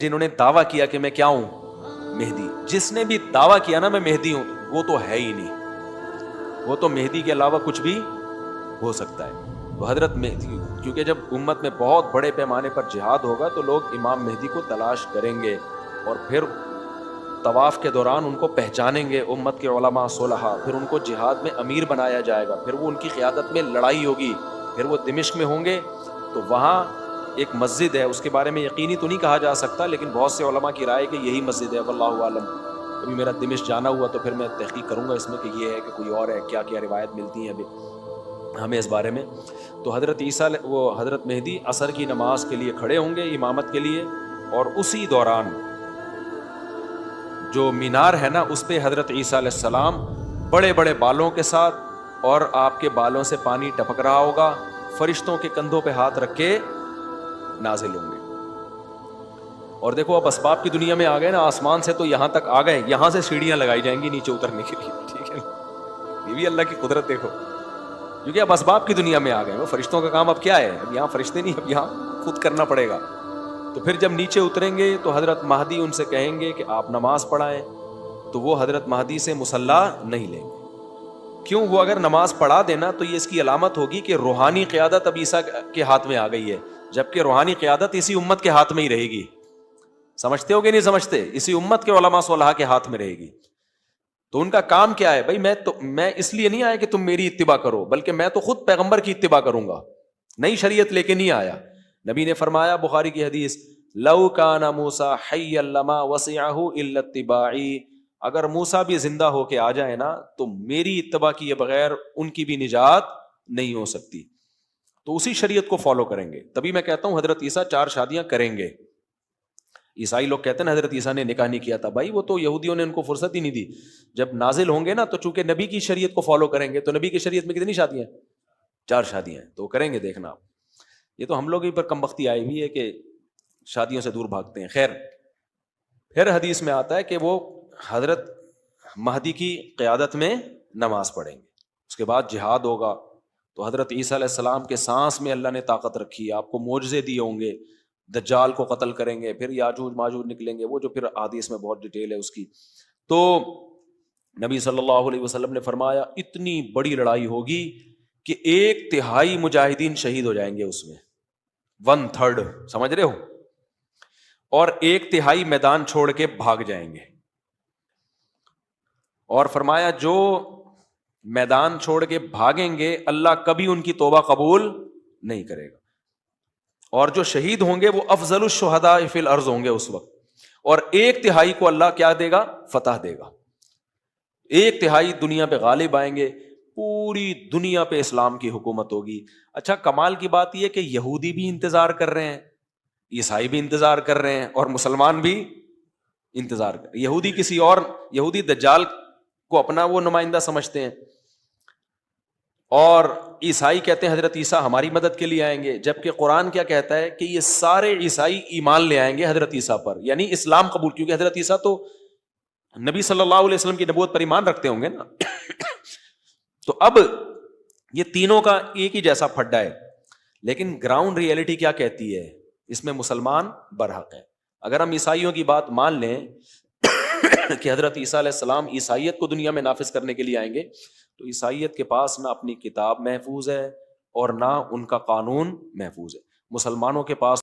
جنہوں نے دعویٰ کیا کہ میں کیا ہوں؟ مہدی. جس نے بھی دعویٰ کیا نا میں مہدی ہوں، وہ تو ہے ہی نہیں، وہ تو مہدی کے علاوہ کچھ بھی ہو سکتا ہے. تو حضرت مہدی، کیونکہ جب امت میں بہت بڑے پیمانے پر جہاد ہوگا تو لوگ امام مہدی کو تلاش کریں گے، اور پھر طواف کے دوران ان کو پہچانیں گے امت کے علماء صلحاء، پھر ان کو جہاد میں امیر بنایا جائے گا، پھر وہ ان کی قیادت میں لڑائی ہوگی، پھر وہ دمشق میں ہوں گے. تو وہاں ایک مسجد ہے، اس کے بارے میں یقینی تو نہیں کہا جا سکتا، لیکن بہت سے علماء کی رائے کہ یہی مسجد ہے، واللہ عالم. کبھی میرا دمشق جانا ہوا تو پھر میں تحقیق کروں گا اس میں کہ یہ ہے کہ کوئی اور ہے، کیا کیا روایت ملتی ہیں ابھی ہمیں اس بارے میں. تو حضرت عیسیٰ وہ حضرت مہدی عصر کی نماز کے لیے کھڑے ہوں گے امامت کے لیے، اور اسی دوران جو مینار ہے نا اس پہ حضرت عیسیٰ علیہ السلام بڑے بڑے بالوں کے ساتھ، اور آپ کے بالوں سے پانی ٹپک رہا ہوگا، فرشتوں کے کندھوں پہ ہاتھ رکھ کے نازل ہوں گے. اور دیکھو اب اسباب کی دنیا میں آ گئے نا، آسمان سے تو یہاں تک آ گئے، یہاں سے سیڑھیاں لگائی جائیں گی نیچے اترنے کے لیے. ٹھیک ہے، یہ بھی اللہ کی قدرت دیکھو، کیونکہ اب اسباب کی دنیا میں آ گئے. وہ فرشتوں کا کام اب کیا ہے، اب یہاں فرشتے نہیں، اب یہاں خود کرنا پڑے گا. تو پھر جب نیچے اتریں گے تو حضرت مہدی ان سے کہیں گے کہ آپ نماز پڑھائیں، تو وہ حضرت مہدی سے مصلی نہیں لیں گے. کیوں؟ وہ اگر نماز پڑھا دینا تو یہ اس کی علامت ہوگی کہ روحانی قیادت اب عیسیٰ کے ہاتھ میں آ گئی ہے، جبکہ روحانی قیادت اسی امت کے ہاتھ میں ہی رہے گی. سمجھتے ہو کہ نہیں سمجھتے؟ اسی امت کے علماء صلحاء کے ہاتھ میں رہے گی. تو ان کا کام کیا ہے؟ بھائی میں اس لیے نہیں آیا کہ تم میری اتباع کرو، بلکہ میں تو خود پیغمبر کی اتباع کروں گا، نئی شریعت لے کے نہیں آیا. نبی نے فرمایا، بخاری کی حدیث، لو کان موسیٰ حیا لما وسعہ الا اتباعی، اگر موسیٰ بھی زندہ ہو کے آ جائے نا تو میری اتباع کیے بغیر ان کی بھی نجات نہیں ہو سکتی. تو اسی شریعت کو فالو کریں گے. تبھی میں کہتا ہوں حضرت عیسیٰ 4 شادیاں کریں گے. عیسائی لوگ کہتے ہیں نا حضرت عیسیٰ نے نکاح نہیں کیا تھا، بھائی وہ تو یہودیوں نے ان کو فرصت ہی نہیں دی. جب نازل ہوں گے نا تو چونکہ نبی کی شریعت کو فالو کریں گے، تو نبی کی شریعت میں کتنی شادیاں ہیں؟ 4 شادیاں ہیں. تو کریں گے، دیکھنا آپ. یہ تو ہم لوگ ہی پر کم بختی آئی ہوئی ہے کہ شادیوں سے دور بھاگتے ہیں. خیر، پھر حدیث میں آتا ہے کہ وہ حضرت مہدی کی قیادت میں نماز پڑھیں گے، اس کے بعد جہاد ہوگا. تو حضرت عیسیٰ علیہ السلام کے سانس میں اللہ نے طاقت رکھی ہے، آپ کو معجزے دیے ہوں گے. دجال کو قتل کریں گے، پھر یاجوج ماجوج نکلیں گے، وہ جو پھر حدیث میں بہت ڈیٹیل ہے اس کی. تو نبی صلی اللہ علیہ وسلم نے فرمایا اتنی بڑی لڑائی ہوگی کہ 1/3 مجاہدین شہید ہو جائیں گے اس میں، 1/3، سمجھ رہے ہو؟ اور 1/3 میدان چھوڑ کے بھاگ جائیں گے. اور فرمایا جو میدان چھوڑ کے بھاگیں گے اللہ کبھی ان کی توبہ قبول نہیں کرے گا. اور جو شہید ہوں گے وہ افضل الشہداء فی الارض ہوں گے اس وقت. اور 1/3 کو اللہ کیا دے گا؟ فتح دے گا. 1/3 دنیا پہ غالب آئیں گے، پوری دنیا پہ اسلام کی حکومت ہوگی. اچھا، کمال کی بات یہ کہ یہودی بھی انتظار کر رہے ہیں، عیسائی بھی انتظار کر رہے ہیں، اور مسلمان بھی انتظار کر رہے ہیں. یہودی کسی اور، یہودی دجال کو اپنا وہ نمائندہ سمجھتے ہیں، اور عیسائی کہتے ہیں حضرت عیسیٰ ہماری مدد کے لیے آئیں گے. جبکہ قرآن کیا کہتا ہے کہ یہ سارے عیسائی ایمان لے آئیں گے حضرت عیسیٰ پر، یعنی اسلام قبول، کیونکہ حضرت عیسیٰ تو نبی صلی اللہ علیہ وسلم کی نبوت پر ایمان رکھتے ہوں گے نا. تو اب یہ تینوں کا ایک ہی جیسا پھڈا ہے، لیکن گراؤنڈ ریئلٹی کیا کہتی ہے؟ اس میں مسلمان برحق ہے. اگر ہم عیسائیوں کی بات مان لیں کہ حضرت عیسیٰ علیہ السلام عیسائیت کو دنیا میں نافذ کرنے کے لیے آئیں گے، تو عیسائیت کے پاس نہ اپنی کتاب محفوظ ہے اور نہ ان کا قانون محفوظ ہے. مسلمانوں کے پاس